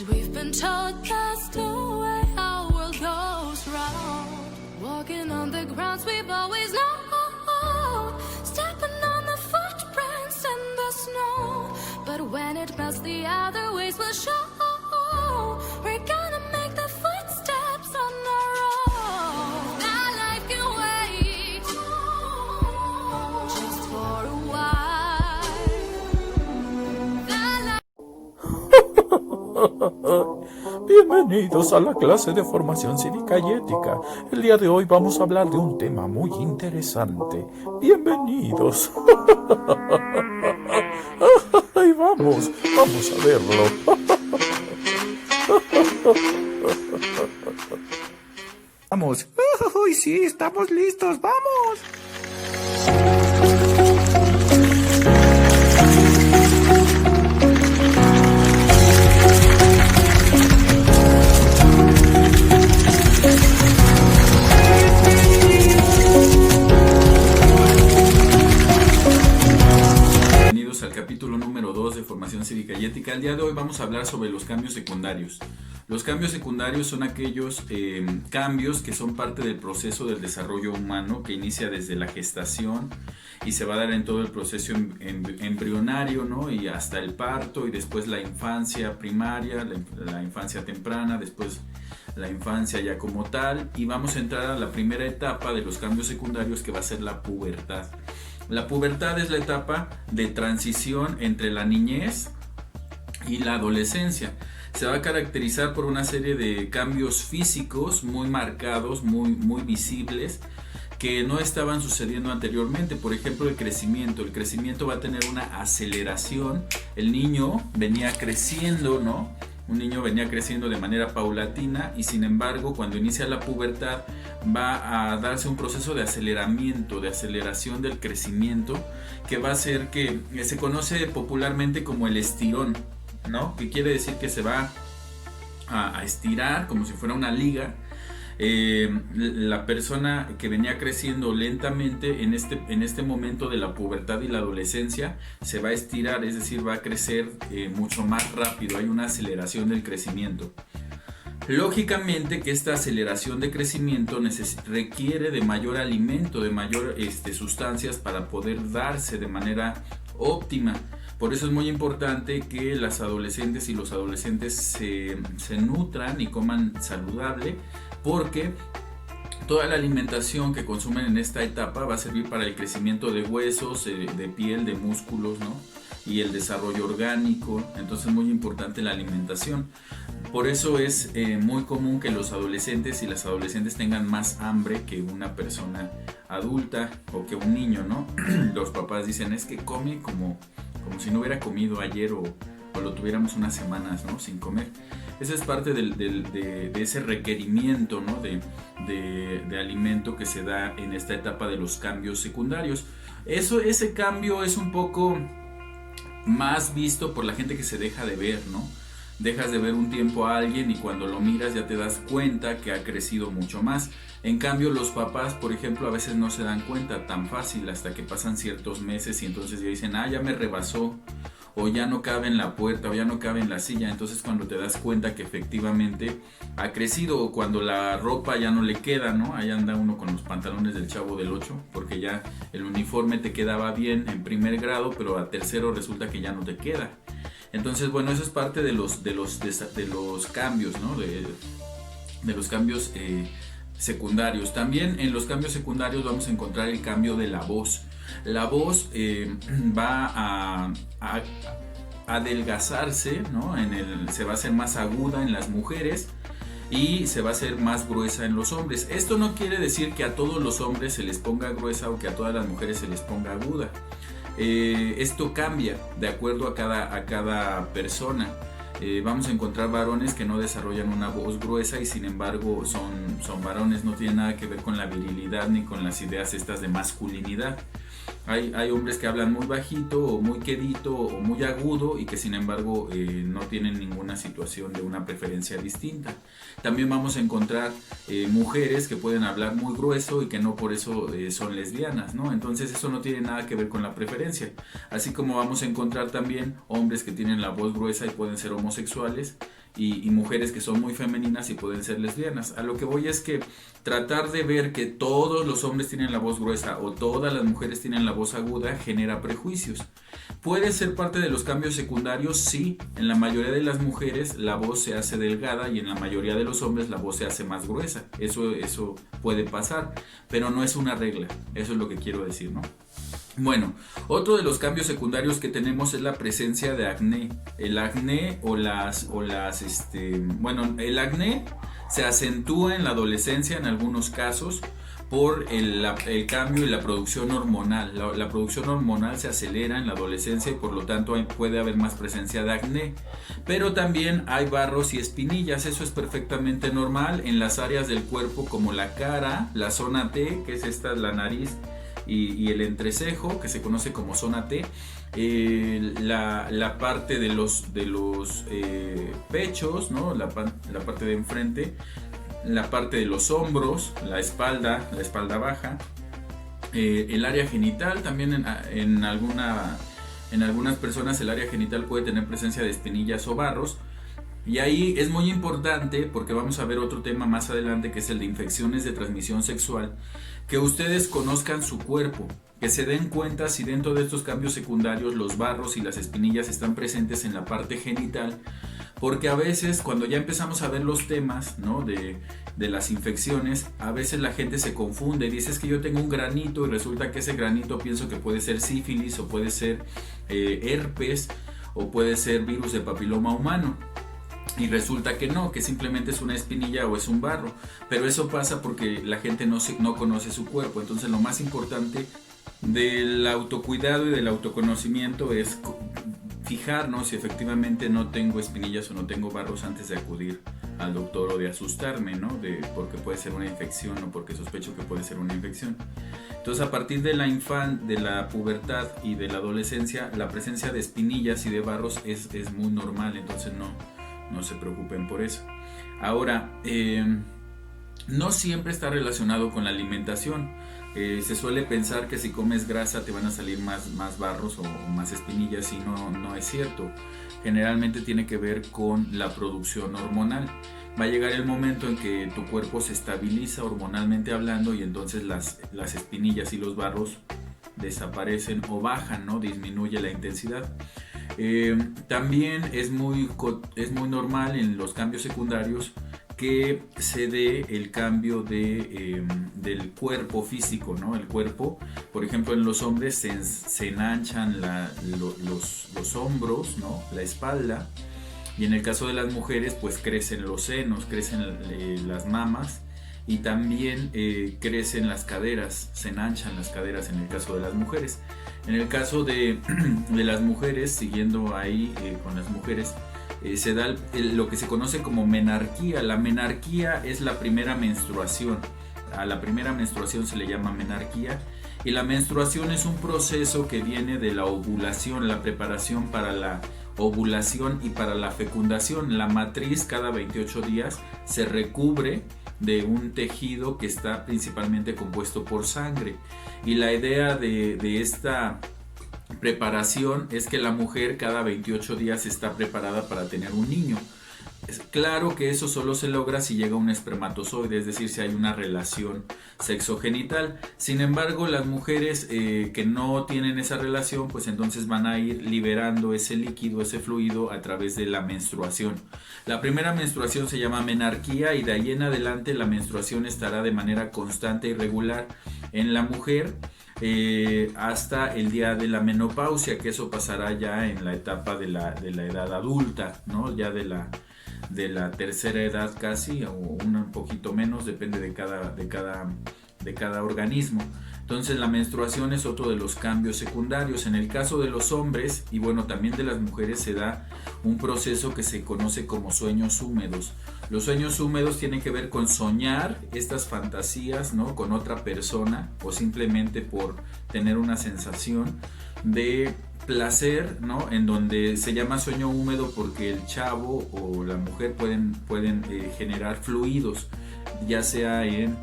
we've been taught that's the way our world goes round. Walking on the grounds we've always known, stepping on the footprints in the snow. But when it melts, the other ways will show. We're gonna make the footsteps on our own. That life can wait just for a while. Bienvenidos a la clase de formación cívica y ética. El día de hoy vamos a hablar de un tema muy interesante. Bienvenidos. Ay, vamos a verlo. Vamos. Uy, sí, estamos listos, vamos. Bienvenidos al capítulo número 2 de Formación Cívica y Ética. El día de hoy vamos a hablar sobre los cambios secundarios. Los cambios secundarios son aquellos cambios que son parte del proceso del desarrollo humano que inicia desde la gestación y se va a dar en todo el proceso embrionario, ¿no? Y hasta el parto y después la infancia primaria, la infancia temprana, después la infancia ya como tal, y vamos a entrar a la primera etapa de los cambios secundarios, que va a ser la pubertad. La pubertad es la etapa de transición entre la niñez y la adolescencia. Se va a caracterizar por una serie de cambios físicos muy marcados, muy visibles, que no estaban sucediendo anteriormente. Por ejemplo, el crecimiento. El crecimiento va a tener una aceleración. El niño venía creciendo, ¿no? Un niño venía creciendo de manera paulatina y, sin embargo, cuando inicia la pubertad va a darse un proceso de aceleramiento, de aceleración del crecimiento, que va a hacer que se conoce popularmente como el estirón, ¿no? Que quiere decir que se va a estirar como si fuera una liga. La persona que venía creciendo lentamente en este momento de la pubertad y la adolescencia se va a estirar, es decir, va a crecer mucho más rápido. Hay una aceleración del crecimiento. Lógicamente que esta aceleración de crecimiento requiere de mayor alimento, de mayor sustancias para poder darse de manera óptima. Por eso es muy importante que las adolescentes y los adolescentes se nutran y coman saludable, porque toda la alimentación que consumen en esta etapa va a servir para el crecimiento de huesos, de piel, de músculos, ¿no? Y el desarrollo orgánico. Entonces es muy importante la alimentación. Por eso es muy común que los adolescentes y las adolescentes tengan más hambre que una persona adulta o que un niño, ¿no? Los papás dicen, es que come como si no hubiera comido ayer o lo tuviéramos unas semanas, ¿no? Sin comer. Esa es parte de ese requerimiento, ¿no? de alimento que se da en esta etapa de los cambios secundarios. Ese cambio es un poco más visto por la gente que se deja de ver, ¿no? Dejas de ver un tiempo a alguien y cuando lo miras ya te das cuenta que ha crecido mucho más. En cambio, los papás, por ejemplo, a veces no se dan cuenta tan fácil hasta que pasan ciertos meses y entonces ya dicen, ya me rebasó, o ya no cabe en la puerta, o ya no cabe en la silla. Entonces cuando te das cuenta que efectivamente ha crecido, o cuando la ropa ya no le queda, ¿no? Ahí anda uno con los pantalones del Chavo del 8, porque ya el uniforme te quedaba bien en primer grado, pero a tercero resulta que ya no te queda. Entonces, bueno, eso es parte de los cambios, ¿no? De los cambios secundarios. También en los cambios secundarios vamos a encontrar el cambio de la voz. La voz va a adelgazarse, ¿no? Se va a hacer más aguda en las mujeres y se va a hacer más gruesa en los hombres. Esto no quiere decir que a todos los hombres se les ponga gruesa o que a todas las mujeres se les ponga aguda. Esto cambia de acuerdo a cada persona. Vamos a encontrar varones que no desarrollan una voz gruesa y sin embargo son varones, no tienen nada que ver con la virilidad ni con las ideas estas de masculinidad. Hay hombres que hablan muy bajito o muy quedito o muy agudo y que sin embargo no tienen ninguna situación de una preferencia distinta. También vamos a encontrar mujeres que pueden hablar muy grueso y que no por eso son lesbianas, ¿no? Entonces eso no tiene nada que ver con la preferencia. Así como vamos a encontrar también hombres que tienen la voz gruesa y pueden ser homosexuales y mujeres que son muy femeninas y pueden ser lesbianas. A lo que voy es que tratar de ver que todos los hombres tienen la voz gruesa o todas las mujeres tienen la voz aguda genera prejuicios. ¿Puede ser parte de los cambios secundarios? Sí, en la mayoría de las mujeres la voz se hace delgada y en la mayoría de los hombres la voz se hace más gruesa. Eso puede pasar, pero no es una regla, eso es lo que quiero decir, ¿no? Bueno, otro de los cambios secundarios que tenemos es la presencia de acné. El acné el acné se acentúa en la adolescencia en algunos casos por el cambio y la producción hormonal. La producción hormonal se acelera en la adolescencia y por lo tanto puede haber más presencia de acné. Pero también hay barros y espinillas, eso es perfectamente normal en las áreas del cuerpo como la cara, la zona T, que es la nariz, y el entrecejo, que se conoce como zona T, la parte de los pechos, ¿no? la parte de enfrente, la parte de los hombros, la espalda baja, el área genital. También en algunas personas el área genital puede tener presencia de espinillas o barros. Y ahí es muy importante, porque vamos a ver otro tema más adelante, que es el de infecciones de transmisión sexual, que ustedes conozcan su cuerpo, que se den cuenta si dentro de estos cambios secundarios los barros y las espinillas están presentes en la parte genital, porque a veces cuando ya empezamos a ver los temas, ¿no?, de las infecciones, a veces la gente se confunde y dice: es que yo tengo un granito, y resulta que ese granito pienso que puede ser sífilis o puede ser herpes o puede ser virus de papiloma humano. Y resulta que no, que simplemente es una espinilla o es un barro. Pero eso pasa porque la gente no conoce su cuerpo. Entonces lo más importante del autocuidado y del autoconocimiento es fijarnos si efectivamente no tengo espinillas o no tengo barros antes de acudir al doctor o de asustarme, ¿no? Porque puede ser una infección o porque sospecho que puede ser una infección. Entonces, a partir de la pubertad y de la adolescencia, la presencia de espinillas y de barros es muy normal. Entonces no se preocupen por eso. Ahora, no siempre está relacionado con la alimentación. Se suele pensar que si comes grasa te van a salir más barros o más espinillas, y no es cierto. Generalmente tiene que ver con la producción hormonal. Va a llegar el momento en que tu cuerpo se estabiliza hormonalmente hablando, y entonces las espinillas y los barros desaparecen o bajan, ¿no? Disminuye la intensidad. También es muy normal en los cambios secundarios que se dé el cambio del cuerpo físico, ¿no? El cuerpo, por ejemplo, en los hombres se enanchan los hombros, ¿no? La espalda, y en el caso de las mujeres pues crecen los senos, crecen las mamas, y también crecen las caderas, se enhanchan las caderas en el caso de las mujeres. En el caso de las mujeres, siguiendo ahí con las mujeres, se da lo que se conoce como menarquía. La menarquía es la primera menstruación. A la primera menstruación se le llama menarquía, y la menstruación es un proceso que viene de la ovulación, la preparación para la ovulación y para la fecundación. La matriz cada 28 días se recubre de un tejido que está principalmente compuesto por sangre, y la idea de esta preparación es que la mujer cada 28 días está preparada para tener un niño. Es claro que eso solo se logra si llega un espermatozoide, es decir, si hay una relación sexogenital. Sin embargo, las mujeres que no tienen esa relación, pues entonces van a ir liberando ese líquido, ese fluido a través de la menstruación. La primera menstruación se llama menarquía, y de ahí en adelante la menstruación estará de manera constante y regular en la mujer hasta el día de la menopausia, que eso pasará ya en la etapa de la edad adulta, ¿no? Ya de la tercera edad casi, o un poquito menos, depende de cada organismo. Entonces la menstruación es otro de los cambios secundarios. En el caso de los hombres, y bueno, también de las mujeres, se da un proceso que se conoce como sueños húmedos. Los sueños húmedos tienen que ver con soñar estas fantasías, ¿no?, con otra persona, o simplemente por tener una sensación de placer, ¿no?, en donde se llama sueño húmedo porque el chavo o la mujer pueden generar fluidos, ya sea en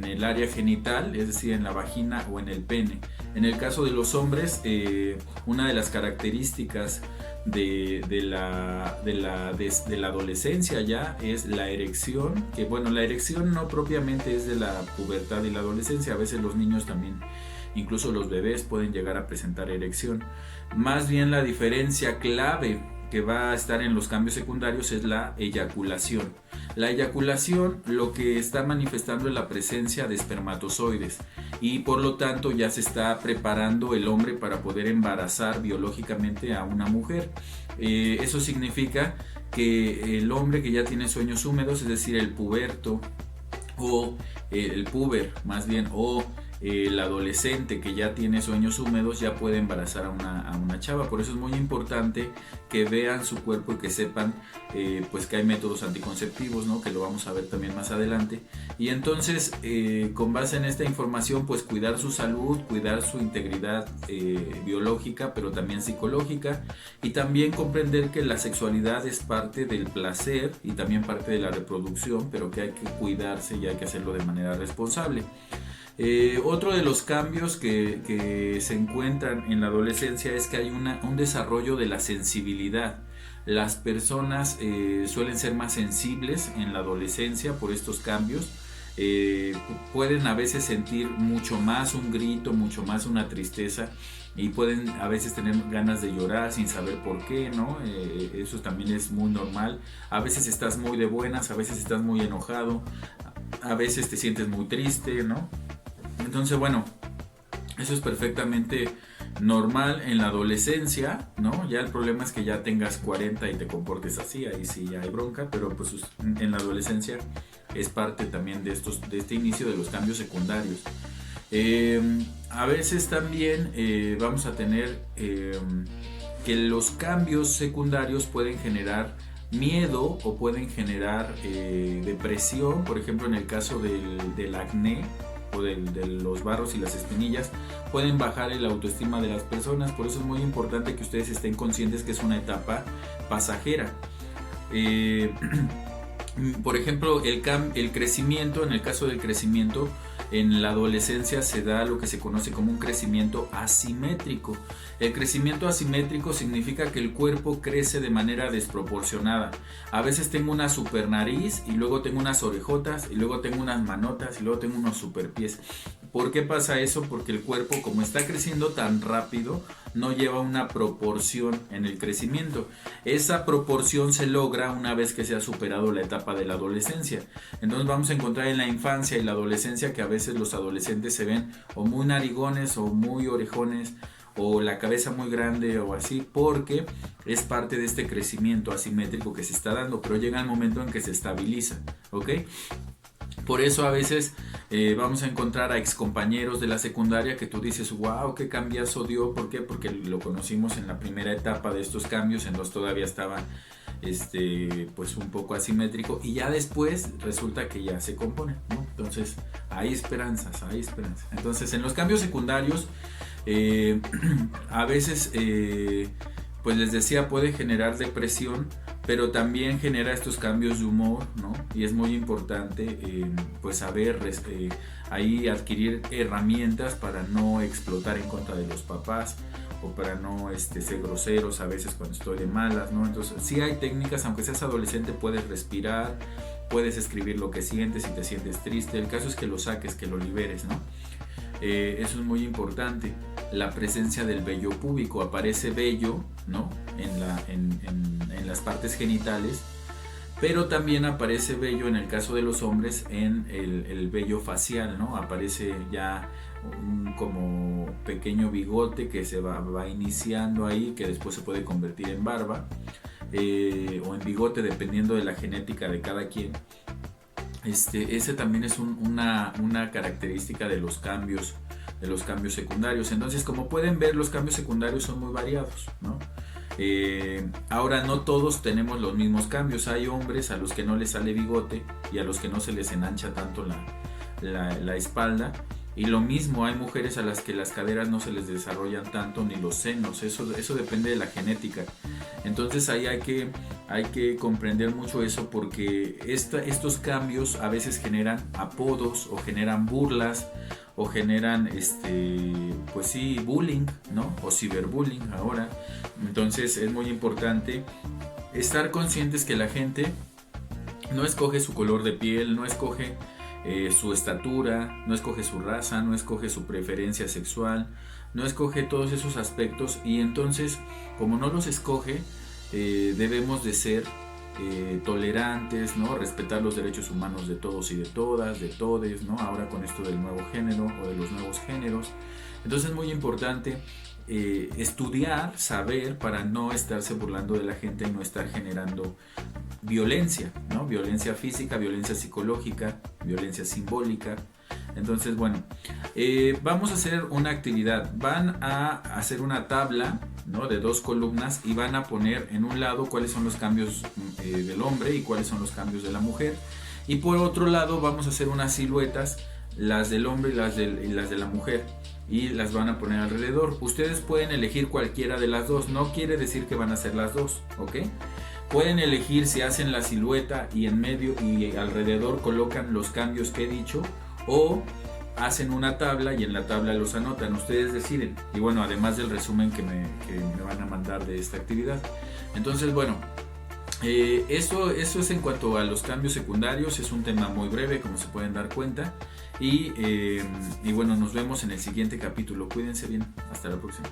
el área genital, es decir, en la vagina, o en el pene. En el caso de los hombres, una de las características de la adolescencia ya es la erección, que bueno, la erección no propiamente es de la pubertad y la adolescencia, a veces los niños también, incluso los bebés pueden llegar a presentar erección. Más bien la diferencia clave que va a estar en los cambios secundarios es la eyaculación. La eyaculación lo que está manifestando es la presencia de espermatozoides y por lo tanto ya se está preparando el hombre para poder embarazar biológicamente a una mujer. Eso significa que el hombre que ya tiene sueños húmedos, es decir, el puberto o el puber más bien, o el adolescente que ya tiene sueños húmedos ya puede embarazar a una chava. Por eso es muy importante que vean su cuerpo y que sepan pues que hay métodos anticonceptivos, ¿no? Que lo vamos a ver también más adelante. Y entonces con base en esta información pues cuidar su salud, cuidar su integridad biológica pero también psicológica, y también comprender que la sexualidad es parte del placer y también parte de la reproducción, pero que hay que cuidarse y hay que hacerlo de manera responsable. Otro de los cambios que se encuentran en la adolescencia es que hay un desarrollo de la sensibilidad. Las personas suelen ser más sensibles en la adolescencia por estos cambios. Pueden a veces sentir mucho más un grito, mucho más una tristeza, y pueden a veces tener ganas de llorar sin saber por qué, ¿no? Eso también es muy normal. A veces estás muy de buenas, a veces estás muy enojado, a veces te sientes muy triste, ¿no? Entonces, bueno, eso es perfectamente normal en la adolescencia, ¿no? Ya el problema es que ya tengas 40 y te comportes así, ahí sí ya hay bronca, pero pues en la adolescencia es parte también de este inicio de los cambios secundarios. A veces también vamos a tener que los cambios secundarios pueden generar miedo o pueden generar depresión. Por ejemplo, en el caso del acné o de los barros y las espinillas, pueden bajar el autoestima de las personas. Por eso es muy importante que ustedes estén conscientes que es una etapa pasajera. Por ejemplo, el crecimiento, en el caso del crecimiento, en la adolescencia se da lo que se conoce como un crecimiento asimétrico. El crecimiento asimétrico significa que el cuerpo crece de manera desproporcionada. A veces tengo una super nariz y luego tengo unas orejotas y luego tengo unas manotas y luego tengo unos super pies. ¿Por qué pasa eso? Porque el cuerpo, como está creciendo tan rápido, no lleva una proporción en el crecimiento. Esa proporción se logra una vez que se ha superado la etapa de la adolescencia. Entonces vamos a encontrar en la infancia y la adolescencia que a veces los adolescentes se ven o muy narigones o muy orejones o la cabeza muy grande o así, porque es parte de este crecimiento asimétrico que se está dando, pero llega el momento en que se estabiliza, ¿ok? Por eso a veces vamos a encontrar a excompañeros de la secundaria que tú dices, wow, qué cambiazo dio. ¿Por qué? Porque lo conocimos en la primera etapa de estos cambios, en los todavía estaba pues un poco asimétrico, y ya después resulta que ya se compone, ¿no? Entonces hay esperanzas, hay esperanzas. Entonces en los cambios secundarios a veces pues les decía, puede generar depresión, pero también genera estos cambios de humor, ¿no? Y es muy importante pues saber ahí adquirir herramientas para no explotar en contra de los papás o para no ser groseros a veces cuando estoy de malas, ¿no? Entonces sí hay técnicas. Aunque seas adolescente, puedes respirar, puedes escribir lo que sientes. Si te sientes triste, el caso es que lo saques, que lo liberes, ¿no? Eso es muy importante. La presencia del vello púbico. Aparece vello, ¿no? en las partes genitales, pero también aparece vello en el caso de los hombres en el vello facial, ¿no? Aparece ya un como pequeño bigote que se va iniciando ahí, que después se puede convertir en barba o en bigote, dependiendo de la genética de cada quien. Ese también es una característica de los cambios secundarios. Entonces, como pueden ver, los cambios secundarios son muy variados, ¿no? Ahora, no todos tenemos los mismos cambios. Hay hombres a los que no les sale bigote y a los que no se les enancha tanto la espalda. Y lo mismo, hay mujeres a las que las caderas no se les desarrollan tanto, ni los senos, eso depende de la genética. Entonces ahí hay que comprender mucho eso, porque estos cambios a veces generan apodos o generan burlas o generan pues sí, bullying, ¿no? O ciberbullying ahora. Entonces es muy importante estar conscientes que la gente no escoge su color de piel, no escoge su estatura, no escoge su raza, no escoge su preferencia sexual, no escoge todos esos aspectos, y entonces, como no los escoge, debemos de ser tolerantes, ¿no? Respetar los derechos humanos de todos y de todas, de todes, ¿no? Ahora con esto del nuevo género o de los nuevos géneros. Entonces es muy importante estudiar, saber, para no estarse burlando de la gente y no estar generando violencia, ¿no? Violencia física, violencia psicológica, violencia simbólica. Entonces, bueno, vamos a hacer una actividad. Van a hacer una tabla, ¿no? De 2 columnas, y van a poner en un lado cuáles son los cambios del hombre y cuáles son los cambios de la mujer. Y por otro lado vamos a hacer unas siluetas, las del hombre y las de la mujer, y las van a poner alrededor. Ustedes pueden elegir cualquiera de las dos, no quiere decir que van a hacer las dos, ¿ok? Pueden elegir si hacen la silueta y en medio y alrededor colocan los cambios que he dicho, o hacen una tabla y en la tabla los anotan. Ustedes deciden. Y bueno, además del resumen que me van a mandar de esta actividad. Entonces, bueno, eso es en cuanto a los cambios secundarios. Es un tema muy breve, como se pueden dar cuenta. Y bueno, nos vemos en el siguiente capítulo. Cuídense bien. Hasta la próxima.